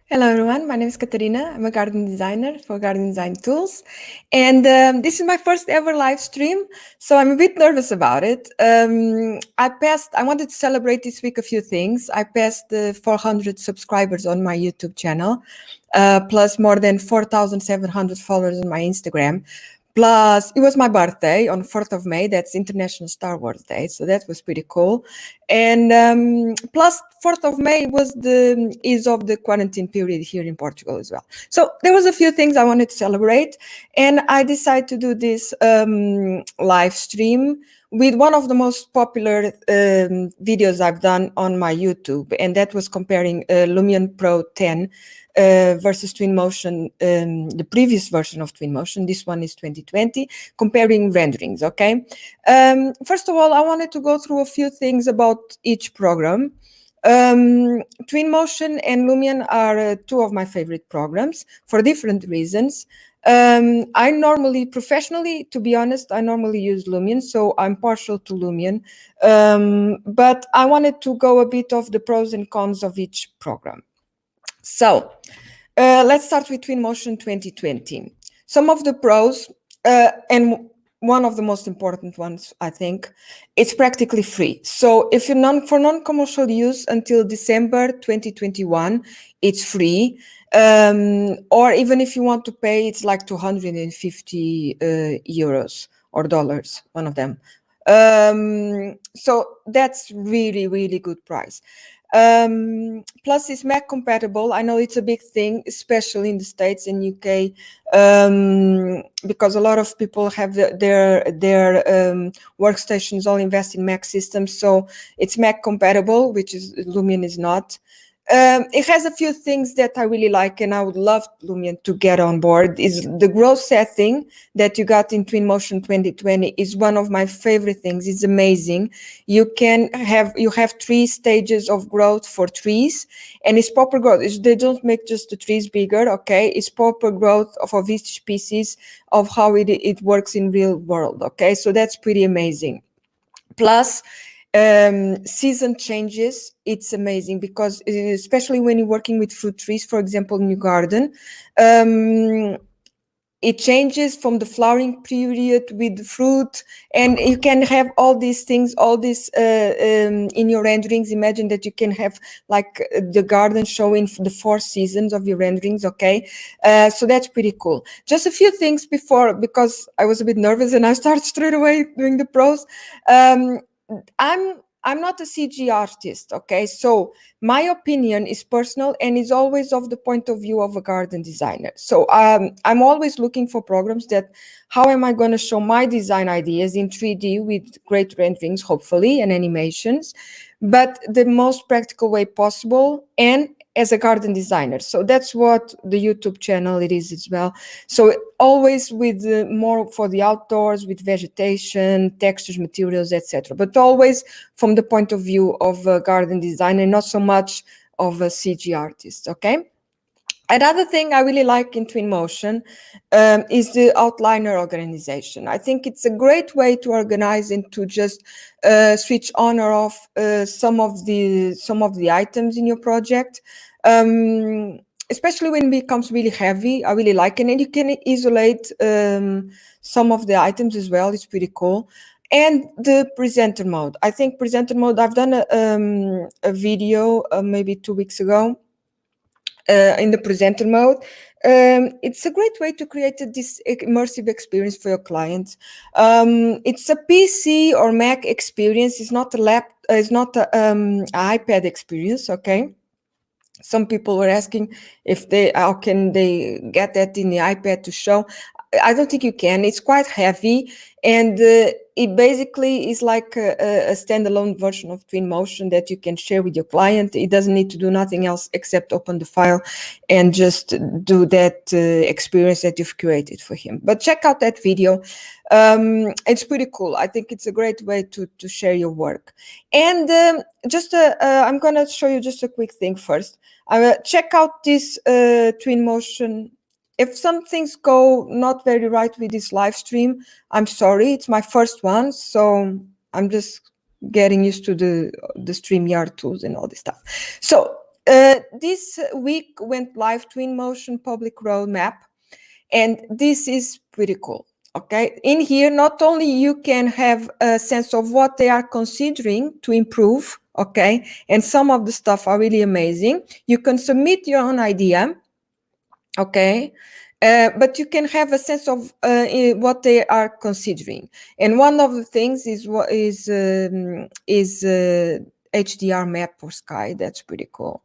Hello everyone, my name is Katarina. I'm a garden designer for Garden Design Tools. And this is my first ever live stream, so I'm a bit nervous about it. I wanted to celebrate this week a few things. I passed the 400 subscribers on my YouTube channel, plus more than 4,700 followers on my Instagram. Plus, it was my birthday on 4th of May. That's International Star Wars Day, so that was pretty cool. And plus, 4th of May was the ease of the quarantine period here in Portugal as well. So there was a few things I wanted to celebrate, and I decided to do this live stream with one of the most popular videos I've done on my YouTube, and that was comparing Lumion Pro 10 versus Twinmotion, the previous version of Twinmotion. This one is 2020, comparing renderings, okay? First of all, I wanted to go through a few things about each program. Twinmotion and Lumion are two of my favorite programs for different reasons. I normally, professionally, to be honest, I normally use Lumion, so I'm partial to Lumion. But I wanted to go a bit of the pros and cons of each program. So let's start with Twinmotion 2020. Some of the pros, and one of the most important ones, I think, it's practically free. So if you're for non-commercial use until December 2021, it's free. Or even if you want to pay, it's like 250 euros or dollars, one of them. So that's really, really good price. Plus it's Mac compatible. I know it's a big thing, especially in the States and UK, because a lot of people have their workstations all invest in Mac systems. So it's Mac compatible, which is Lumion is not. It has a few things that I really like, and I would love Lumion to get on board. Is the growth setting that you got in Twinmotion 2020 is one of my favorite things. It's amazing. You have 3 stages of growth for trees, and it's proper growth. They don't make just the trees bigger, okay? It's proper growth of each species of how it works in real world, okay? So that's pretty amazing. Plus, season changes, it's amazing because especially when you're working with fruit trees, for example, in your garden, it changes from the flowering period with the fruit, and you can have all these things, all this in your renderings. Imagine that you can have like the garden showing the 4 seasons of your renderings, okay? So that's pretty cool. Just a few things before, because I was a bit nervous and I started straight away doing the pros. I'm not a CG artist, okay? So my opinion is personal and is always of the point of view of a garden designer. So I'm always looking for programs that, how am I going to show my design ideas in 3D with great renderings, hopefully, and animations, but the most practical way possible, and as a garden designer. So that's what the YouTube channel it is as well. So always with more for the outdoors, with vegetation, textures, materials, etc. But always from the point of view of a garden designer, not so much of a CG artist, okay? Another thing I really like in Twinmotion is the outliner organization. I think it's a great way to organize and to just switch on or off some of the items in your project. Especially when it becomes really heavy, I really like it. And you can isolate some of the items as well. It's pretty cool. And the presenter mode. I think presenter mode, I've done a video maybe 2 weeks ago in the presenter mode. It's a great way to create this immersive experience for your clients. It's a PC or Mac experience. It's not an iPad experience, okay? Some people were asking how can they get that in the iPad to show. I don't think you can. It's quite heavy, and it basically is like a standalone version of Twinmotion that you can share with your client. It doesn't need to do nothing else except open the file and just do that experience that you've created for him. But check out that video. It's pretty cool. I think it's a great way to share your work. And I'm going to show you just a quick thing first. Check out this Twinmotion. If some things go not very right with this live stream, I'm sorry. It's my first one, so I'm just getting used to the StreamYard tools and all this stuff. So This week went live Twinmotion public roadmap, and this is pretty cool. Okay, in here, not only you can have a sense of what they are considering to improve, okay, and some of the stuff are really amazing. You can submit your own idea, okay, but you can have a sense of what they are considering. And one of the things is what is HDR map for sky. That's pretty cool.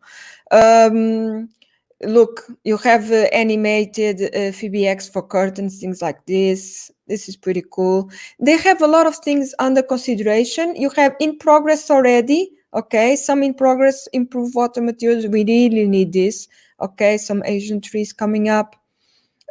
Look, you have animated PBX for curtains, things like this. This is pretty cool. They have a lot of things under consideration. You have in progress already. Okay, some in progress, improve water materials. We really need this. Okay, some Asian trees coming up.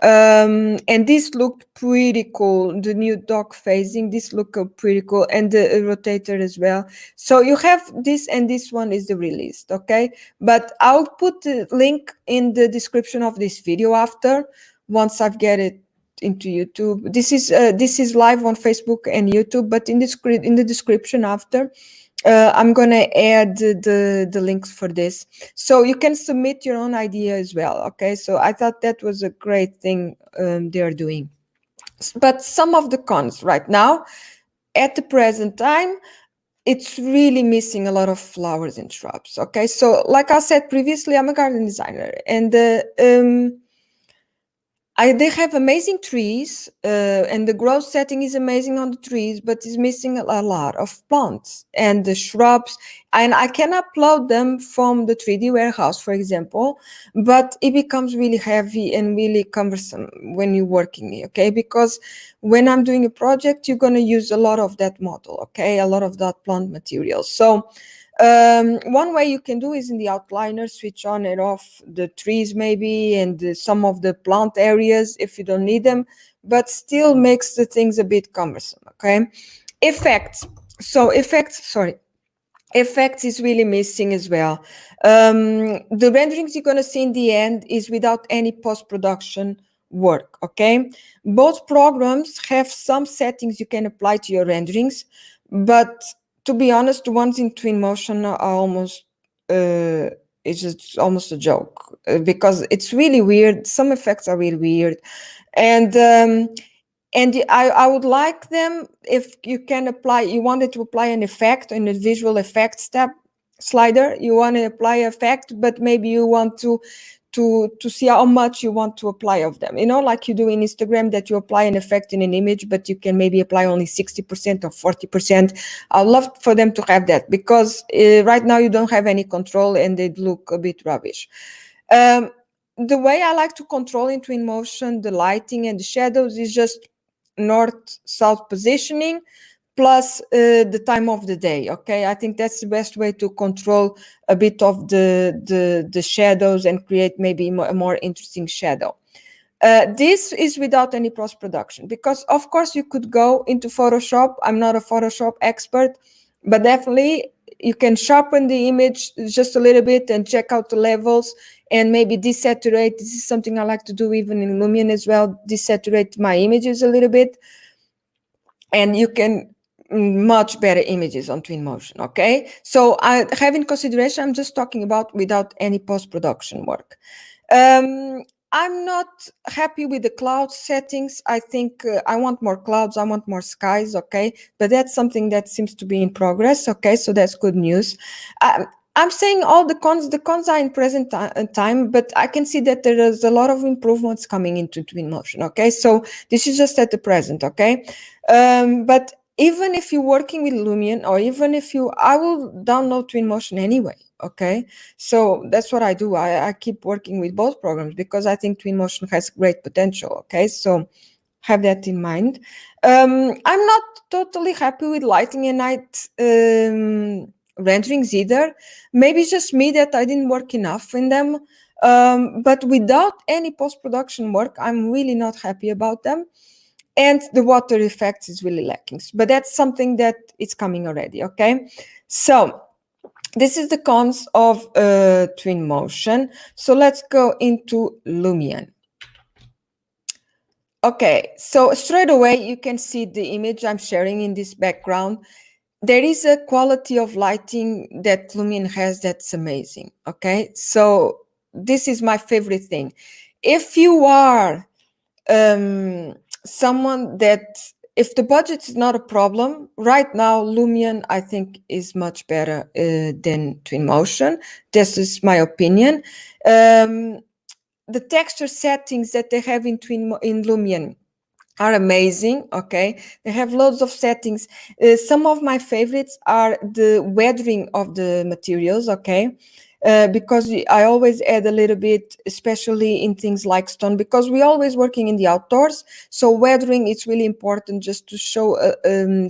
And this looked pretty cool. The new dock phasing, this looked pretty cool, and the rotator as well. So you have this, and this one is the released, okay? But I'll put the link in the description of this video after, once I've get it into YouTube. This is live on Facebook and YouTube, but in the description after, I'm gonna add the links for this, so you can submit your own idea as well. Okay, so I thought that was a great thing they are doing. But some of the cons right now, at the present time, it's really missing a lot of flowers and shrubs. Okay, so like I said previously, I'm a garden designer, and they have amazing trees, and the growth setting is amazing on the trees, but it's missing a lot of plants and the shrubs. And I can upload them from the 3D warehouse, for example, but it becomes really heavy and really cumbersome when you're working, okay? Because when I'm doing a project, you're going to use a lot of that model, okay? A lot of that plant material. So one way you can do is in the outliner, switch on and off the trees maybe, and some of the plant areas if you don't need them, but still makes the things a bit cumbersome, okay? Effects. So effects is really missing as well. The renderings you're going to see in the end is without any post-production work, okay? Both programs have some settings you can apply to your renderings, but to be honest, the ones in Twinmotion are almost it's just almost a joke, because it's really weird. Some effects are really weird, and I would like them if you can apply. You wanted to apply an effect in the visual effects tab slider. You want to apply effect, but maybe you want to see how much you want to apply of them, you know, like you do in Instagram, that you apply an effect in an image, but you can maybe apply only 60% or 40%. I'd love for them to have that, because right now you don't have any control and they look a bit rubbish. The way I like to control in Twinmotion the lighting and the shadows is just north-south positioning plus the time of the day. Okay, I think that's the best way to control a bit of the shadows and create maybe a more interesting shadow. This is without any post-production, because of course you could go into Photoshop. I'm not a Photoshop expert, but definitely you can sharpen the image just a little bit and check out the levels and maybe desaturate. This is something I like to do even in Lumion as well, desaturate my images a little bit, and you can much better images on Twinmotion. Okay, so I have in consideration, I'm just talking about without any post-production work. I'm not happy with the cloud settings. I think I want more clouds, I want more skies, okay? But that's something that seems to be in progress, okay? So that's good news. I'm saying all the cons are in present time, but I can see that there is a lot of improvements coming into Twinmotion, okay? So this is just at the present, okay? But even if you're working with Lumion, or even if I will download Twinmotion anyway, okay? So that's what I do. I keep working with both programs because I think Twinmotion has great potential, okay? So have that in mind. I'm not totally happy with lighting and night renderings either. Maybe it's just me that I didn't work enough in them. But without any post-production work, I'm really not happy about them. And the water effect is really lacking. But that's something that is coming already, okay? So this is the cons of Twinmotion. So let's go into Lumion. Okay, so straight away you can see the image I'm sharing in this background. there is a quality of lighting that Lumion has that's amazing. Okay, so this is my favorite thing. If you are someone that, if the budget is not a problem right now, Lumion I think is much better than Twinmotion. This is my opinion. The texture settings that they have in Lumion are amazing. Okay, they have loads of settings. Some of my favorites are the weathering of the materials. Okay, because I always add a little bit, especially in things like stone, because we're always working in the outdoors. So weathering is really important, just to show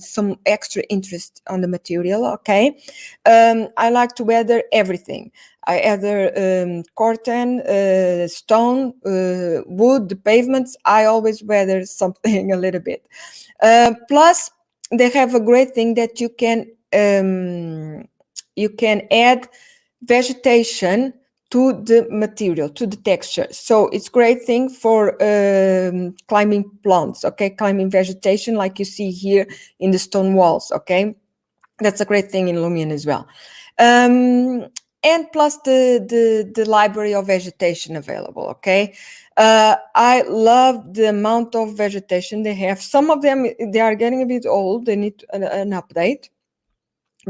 some extra interest on the material. Okay, I like to weather everything. I either curtain, stone, wood, the pavements. I always weather something a little bit. Plus, they have a great thing that you can add vegetation to the material, to the texture. So it's great thing for climbing plants. Okay, climbing vegetation, like you see here in the stone walls. Okay, that's a great thing in Lumion as well. And plus the library of vegetation available. Okay, I love the amount of vegetation they have. Some of them, they are getting a bit old. They need an update,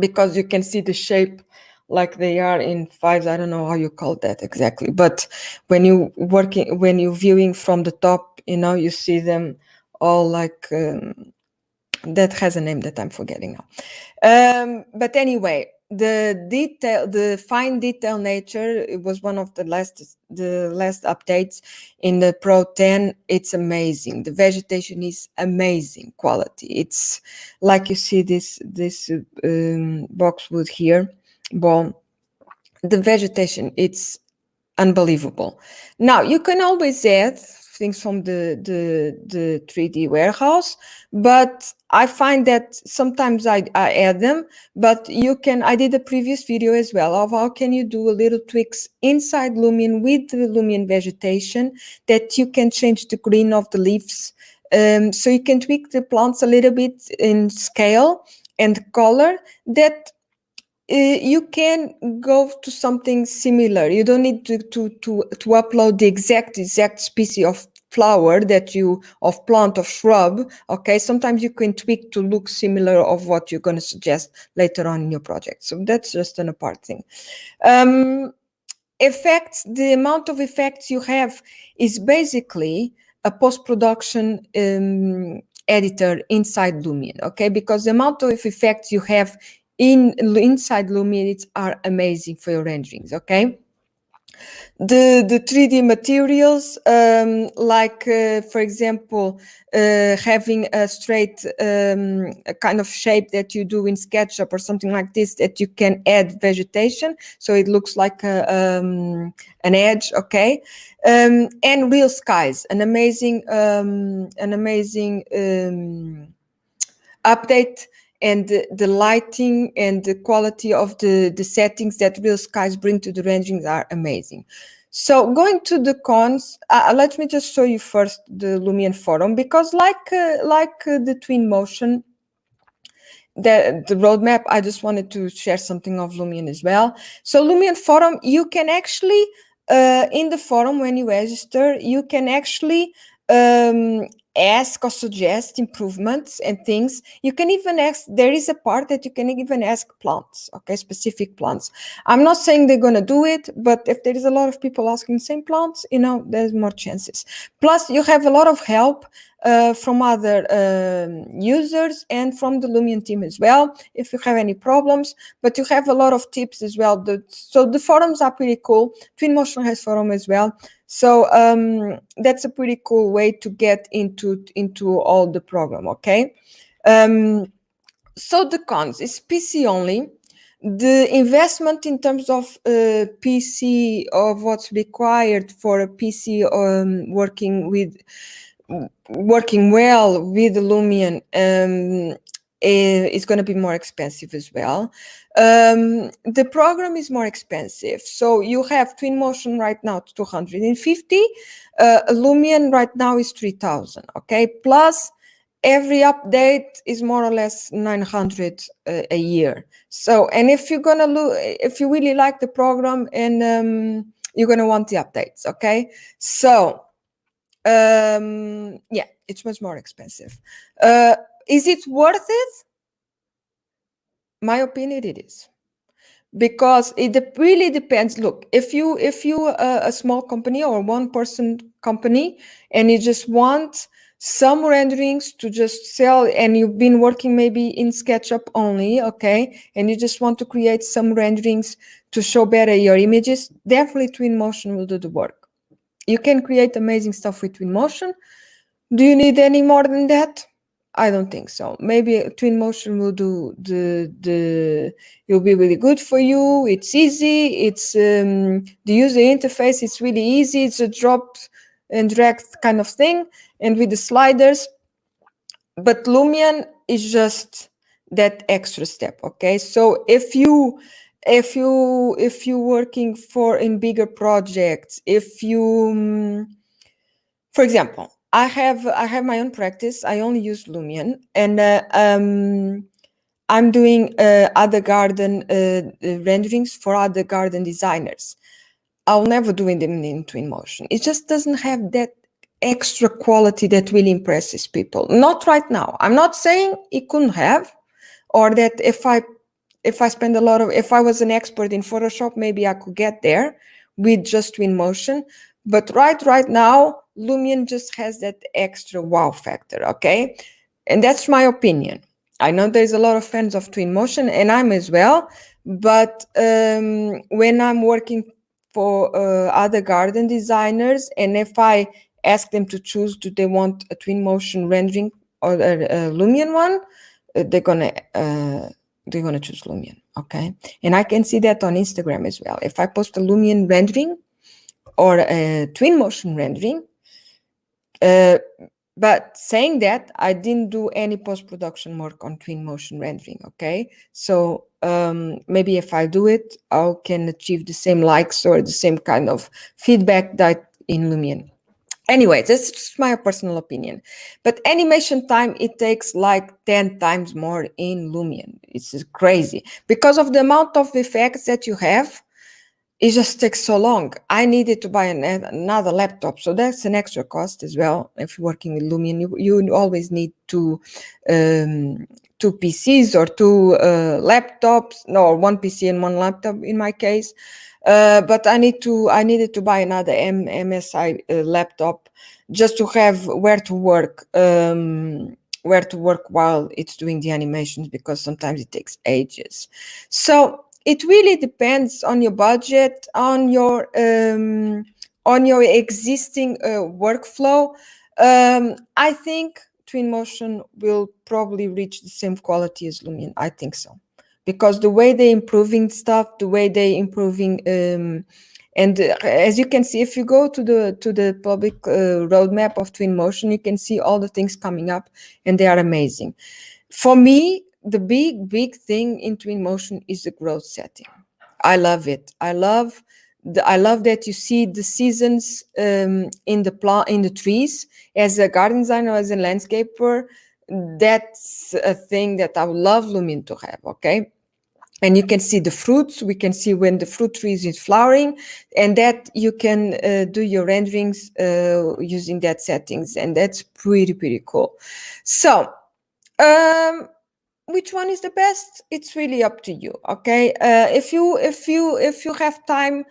because you can see the shape like they are in fives. I don't know how you call that exactly, but when you're viewing from the top, you see them all like that has a name that I'm forgetting now. But anyway, the fine detail nature, it was one of the last updates in the Pro 10. It's amazing. The vegetation is amazing quality. It's like you see this boxwood here. Well, the vegetation, it's unbelievable. Now you can always add things from the 3D warehouse, but I find that sometimes I add them, but you can, I did a previous video as well of how can you do a little tweaks inside Lumion with the Lumion vegetation, that you can change the green of the leaves. So you can tweak the plants a little bit in scale and color, that you can go to something similar. You don't need to upload the exact species of flower of plant, of shrub. Okay, sometimes you can tweak to look similar of what you're going to suggest later on in your project. So that's just an apart thing. Effects, the amount of effects you have is basically a post-production editor inside Lumion. Okay, because the amount of effects you have inside Lumion are amazing for your renderings. Okay, the 3D materials, like for example, having a straight a kind of shape that you do in SketchUp or something like this, that you can add vegetation, so it looks like an edge. Okay, and real skies, an amazing update. And the lighting and the quality of the settings that Real Skies bring to the renderings are amazing. So going to the cons, let me just show you first the Lumion forum, because like the Twinmotion, the roadmap, I just wanted to share something of Lumion as well. So Lumion forum, you can actually in the forum, when you register, you can actually ask or suggest improvements and things. You can even ask, there is a part that you can even ask plants, okay, specific plants. I'm not saying they're going to do it, but if there is a lot of people asking the same plants, there's more chances. Plus, you have a lot of help from other users and from the Lumion team as well, if you have any problems, but you have a lot of tips as well. So the forums are pretty cool. Twinmotion has forum as well. So that's a pretty cool way to get into all the program. Okay. So the cons is PC only. The investment in terms of PC, of what's required for a PC working well with Lumion, is going to be more expensive as well. The program is more expensive. So you have Twinmotion right now to 250. Lumion right now is 3,000. Okay, plus every update is more or less 900 a year. So, and if you're gonna look, if you really like the program, and you're gonna want the updates, okay? So, yeah, it's much more expensive. Is it worth it? My opinion, it is, because it really depends. Look, if you a small company or one person company, and you just want some renderings to just sell, and you've been working maybe in SketchUp only, okay, and you just want to create some renderings to show better your images, definitely Twinmotion will do the work. You can create amazing stuff with Twinmotion. Do you need any more than that? I don't think so. Maybe Twinmotion will do it'll be really good for you. It's easy. It's the user interface. It's really easy. It's a drop and drag kind of thing, and with the sliders. But Lumion is just that extra step. Okay, so if you working in bigger projects, if you for example, I have my own practice. I only use Lumion, and I'm doing other garden renderings for other garden designers. I'll never do them in Twinmotion. It just doesn't have that extra quality that really impresses people. Not right now. I'm not saying it couldn't have, or that if I spend if I was an expert in Photoshop, maybe I could get there with just Twinmotion. But right now, Lumion just has that extra wow factor, okay? And that's my opinion. I know there's a lot of fans of Twinmotion, and I'm as well. But when I'm working for other garden designers, and if I ask them to choose, do they want a Twinmotion rendering or a Lumion one, they're gonna choose Lumion, okay? And I can see that on Instagram as well. If I post a Lumion rendering or a Twinmotion rendering, but saying that, I didn't do any post-production work on Twinmotion rendering, okay? So maybe if I do it, I can achieve the same likes or the same kind of feedback that in Lumion. Anyway, this is just my personal opinion. But animation time, it takes like 10 times more in Lumion. It's crazy. Because of the amount of effects that you have, it just takes so long. I needed to buy another laptop, so that's an extra cost as well. If you're working with Lumion, you always need two PCs or two laptops, no, one PC and one laptop in my case. But I needed to buy another MSI laptop just to have where to work while it's doing the animations, because sometimes it takes ages. So it really depends on your budget, on your existing workflow. I think Twinmotion will probably reach the same quality as Lumion. I think so, because the way they're improving stuff, the way they're improving, and as you can see, if you go to the public roadmap of Twinmotion, you can see all the things coming up, and they are amazing. For me, the big thing in Twinmotion is the growth setting. I love it. I love that you see the seasons in the trees. As a garden designer, as a landscaper, that's a thing that I would love Lumion to have. Okay. And you can see the fruits. We can see when the fruit tree is flowering, and that you can do your renderings using that settings, and that's pretty cool. So which one is the best? It's really up to you. Okay, if you have time,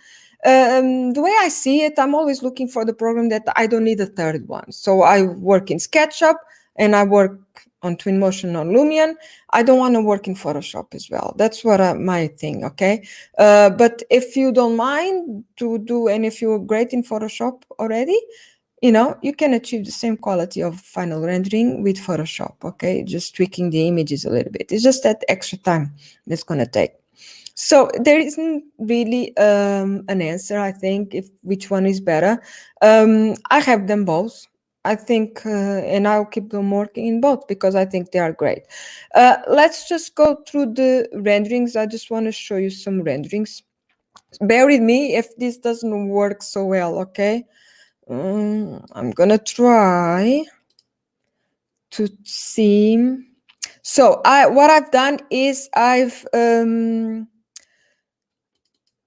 the way I see it, I'm always looking for the program that I don't need a third one. So I work in SketchUp and I work on Twinmotion on Lumion. I don't want to work in Photoshop as well. That's what my thing. Okay, but if you don't mind to do, and if you're great in Photoshop already, you can achieve the same quality of final rendering with Photoshop, okay? Just tweaking the images a little bit. It's just that extra time that's going to take. So there isn't really an answer, I think, which one is better. I have them both, I think, and I'll keep them working in both because I think they are great. Let's just go through the renderings. I just want to show you some renderings. Bear with me if this doesn't work so well, okay? I'm gonna try to see. So what I've done is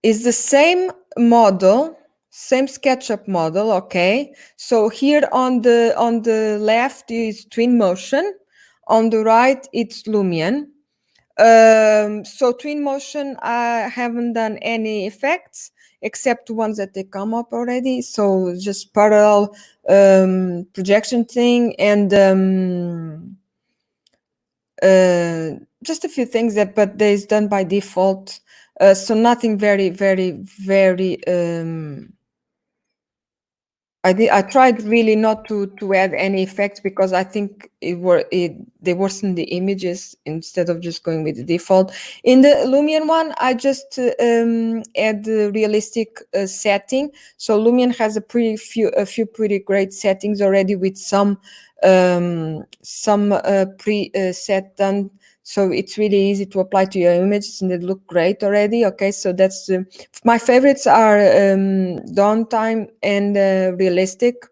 is the same model, same SketchUp model. Okay, so here on the left is Twinmotion, on the right it's Lumion. So Twinmotion, I haven't done any effects except ones that they come up already. So just parallel projection thing and just a few things but there's done by default. So nothing very, very, very. I tried really not to add any effects because I think they worsen the images instead of just going with the default. In the Lumion one, I just add the realistic setting. So Lumion has a few pretty great settings already with some preset done. So it's really easy to apply to your images and they look great already. Okay, so that's my favorites are downtime and realistic.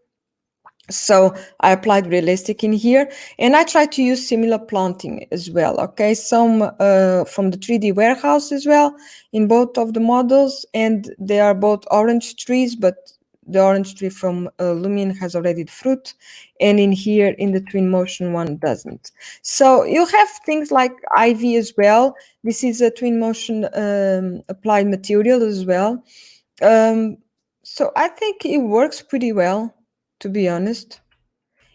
So I applied realistic in here and I tried to use similar planting as well. Okay, some from the 3D warehouse as well in both of the models, and they are both orange trees, but the orange tree from Lumion has already the fruit, and in here in the Twinmotion one doesn't. So you have things like ivy as well. This is a Twinmotion applied material as well. So I think it works pretty well, to be honest.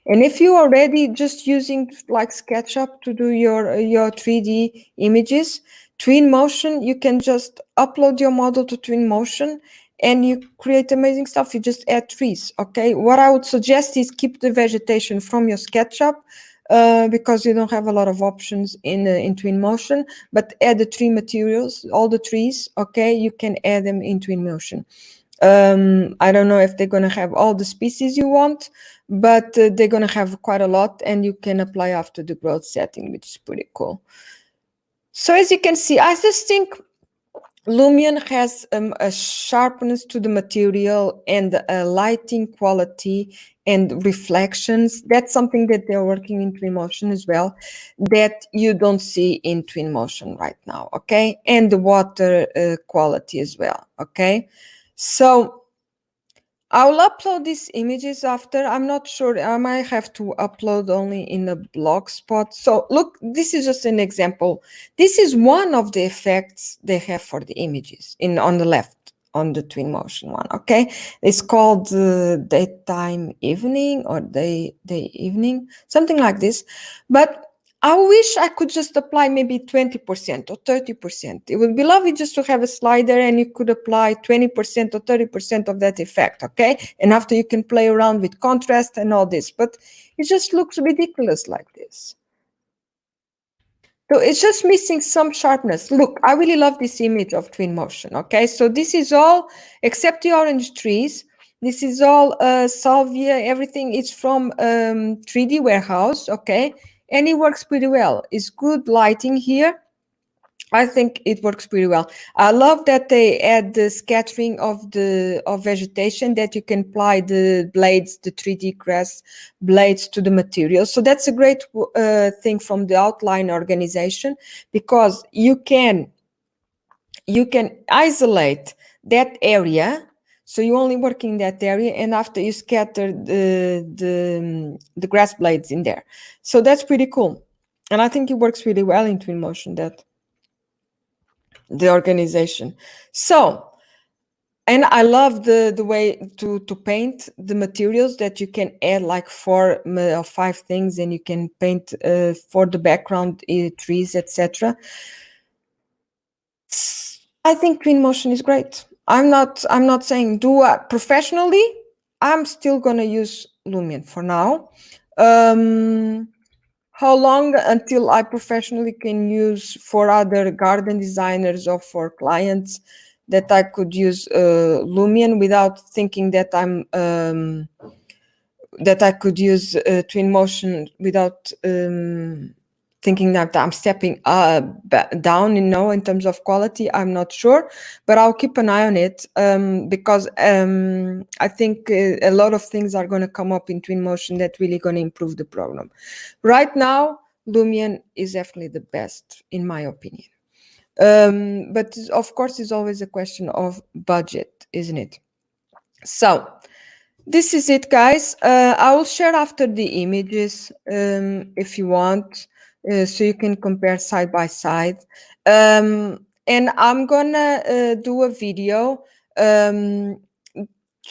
And if you are already just using like SketchUp to do your 3D images, Twinmotion, you can just upload your model to Twinmotion and you create amazing stuff. You just add trees. Okay, what I would suggest is keep the vegetation from your SketchUp because you don't have a lot of options in Twinmotion, but add the tree materials, all the trees. Okay, you can add them in Twinmotion. I don't know if they're going to have all the species you want, but they're going to have quite a lot, and you can apply after the growth setting, which is pretty cool. So as you can see, I just think Lumion has a sharpness to the material and a lighting quality and reflections. That's something that they're working in Twinmotion as well, that you don't see in Twinmotion right now, okay? And the water quality as well, okay? So I will upload these images after. I'm not sure. I might have to upload only in a blog spot. So look, this is just an example. This is one of the effects they have for the images on the left, on the Twinmotion one. Okay, it's called daytime evening or day evening, something like this. But I wish I could just apply maybe 20% or 30%. It would be lovely just to have a slider and you could apply 20% or 30% of that effect, okay? And after you can play around with contrast and all this, but it just looks ridiculous like this. So it's just missing some sharpness. Look, I really love this image of Twinmotion, okay? So this is all, except the orange trees, this is all salvia, everything is from 3D warehouse, okay? And it works pretty well. It's good lighting here. I think it works pretty well. I love that they add the scattering of vegetation, that you can apply the blades, the 3D grass blades to the material. So that's a great thing from the outline organization, because you can isolate that area. So you only work in that area, and after you scatter the grass blades in there. So that's pretty cool. And I think it works really well in Twinmotion, the organization. So, and I love the way to paint the materials, that you can add like 4 or 5 things, and you can paint for the background, trees, etc. I think Twinmotion is great. I'm not saying do professionally. I'm still gonna use Lumion for now. How long until I professionally can use for other garden designers or for clients, that I could use Lumion without thinking that that I could use Twinmotion without thinking that I'm stepping down, in terms of quality. I'm not sure, but I'll keep an eye on it, because I think a lot of things are going to come up in Twinmotion that really going to improve the program. Right now, Lumion is definitely the best, in my opinion. But of course, it's always a question of budget, isn't it? So this is it, guys. I will share after the images, if you want, so you can compare side by side. And I'm gonna do a video,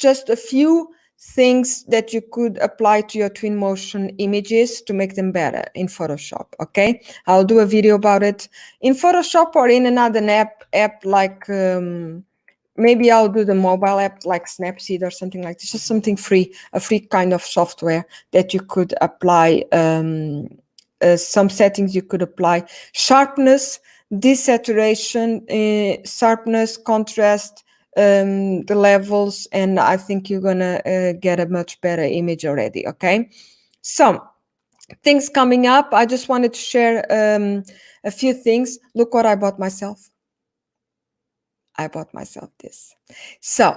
just a few things that you could apply to your Twinmotion images to make them better in Photoshop. Okay, I'll do a video about it in Photoshop or in another app like. Maybe I'll do the mobile app like Snapseed or something like this, just something free, a free kind of software that you could apply. Some settings you could apply: sharpness, desaturation, sharpness, contrast, the levels, and I think you're gonna get a much better image already. Okay, so things coming up. I just wanted to share a few things. Look what I bought myself. I bought myself this. So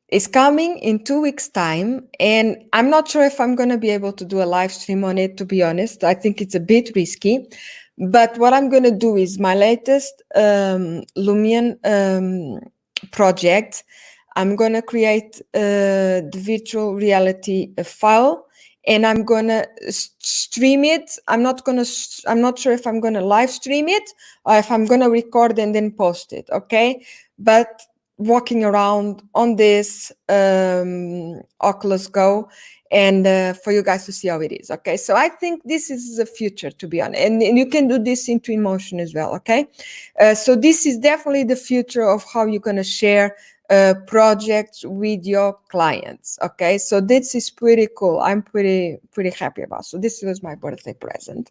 it's coming in 2 weeks' time, and I'm not sure if I'm going to be able to do a live stream on it, to be honest. I think it's a bit risky. But what I'm going to do is my latest Lumion project. I'm going to create the virtual reality file, and I'm going to stream it. I'm not sure if I'm going to live stream it or if I'm going to record and then post it. Okay. But walking around on this Oculus Go, and for you guys to see how it is. Okay. So I think this is the future, to be honest. And you can do this in Twinmotion as well. Okay. So this is definitely the future of how you're going to share projects with your clients. Okay, so this is pretty cool. I'm pretty happy about. So this was my birthday present,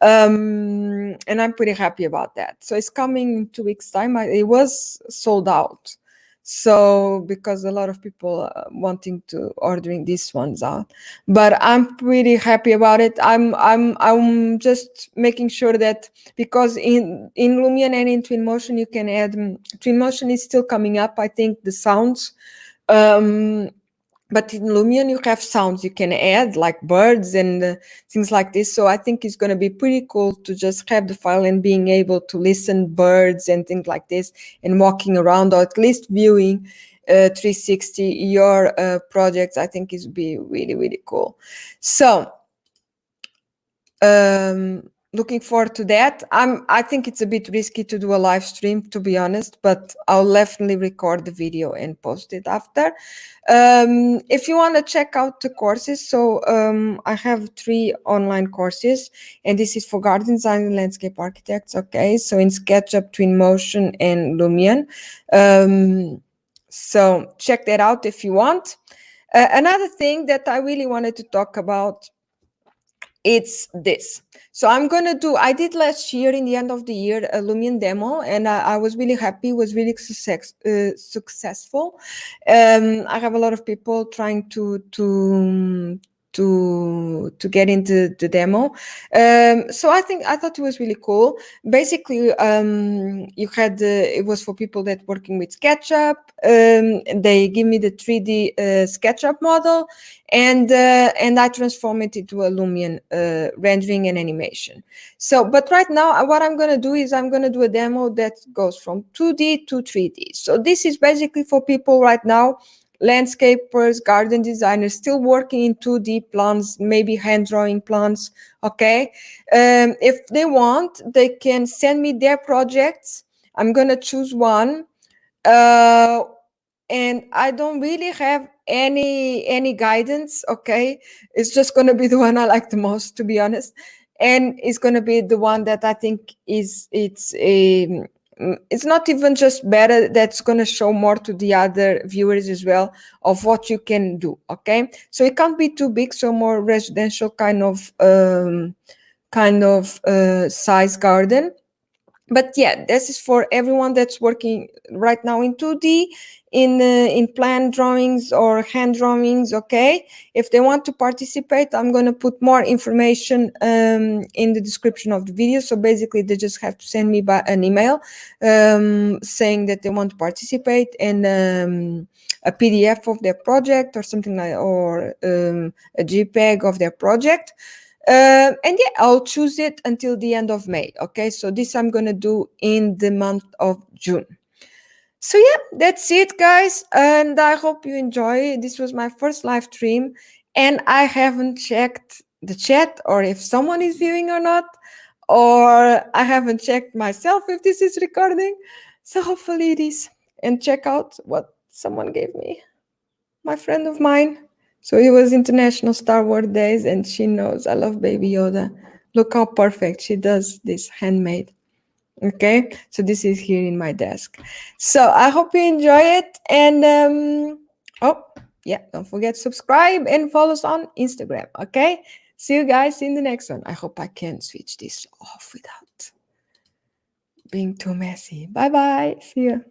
and I'm pretty happy about that. So it's coming in 2 weeks' time. It was sold out, so because a lot of people wanting to ordering these ones out, but I'm pretty happy about it. I'm just making sure that, because in Lumion and in Twinmotion you can add, Twinmotion is still coming up, I think, the sounds, but in Lumion you have sounds you can add, like birds and things like this. So I think it's going to be pretty cool to just have the file and being able to listen birds and things like this, and walking around, or at least viewing 360 your projects. I think is be really cool. So looking forward to that. I think it's a bit risky to do a live stream, to be honest, but I'll definitely record the video and post it after. If you want to check out the courses, so I have 3 online courses, and this is for garden design and landscape architects. Okay, so in SketchUp, Twinmotion, and Lumion. So check that out if you want. Another thing that I really wanted to talk about, it's this. So I'm going to do, I did last year in the end of the year a Lumion demo, and I was really happy. It was really successful. I have a lot of people trying to get into the demo. So I thought it was really cool. Basically, you had it was for people that working with SketchUp. They give me the 3D SketchUp model, and I transform it into a Lumion rendering and animation. So, but right now, what I'm going to do is I'm going to do a demo that goes from 2D to 3D. So this is basically for people right now, landscapers, garden designers, still working in 2D plans, maybe hand drawing plans. Okay, if they want, they can send me their projects. I'm going to choose one. And I don't really have any guidance. Okay, it's just going to be the one I like the most, to be honest, and it's going to be the one that I think it's not even just better, that's going to show more to the other viewers as well of what you can do. Okay, so it can't be too big, so more residential kind of size garden. But yeah, this is for everyone that's working right now in 2D in plan drawings or hand drawings. Okay, if they want to participate, I'm going to put more information in the description of the video. So basically they just have to send me by an email saying that they want to participate, and a PDF of their project or something like, or a JPEG of their project. And yeah, I'll choose it until the end of May. Okay, so this I'm gonna do in the month of June. So yeah, that's it, guys, and I hope you enjoy. This was my first live stream, and I haven't checked the chat or if someone is viewing or not, or I haven't checked myself if this is recording. So hopefully it is. And check out what someone gave me, my friend of mine. So it was International Star Wars Days, and she knows I love Baby Yoda. Look how perfect she does this handmade. Okay, so this is here in my desk. So I hope you enjoy it, and oh yeah, don't forget to subscribe and follow us on Instagram. Okay, see you guys in the next one. I hope I can switch this off without being too messy. Bye bye, see you.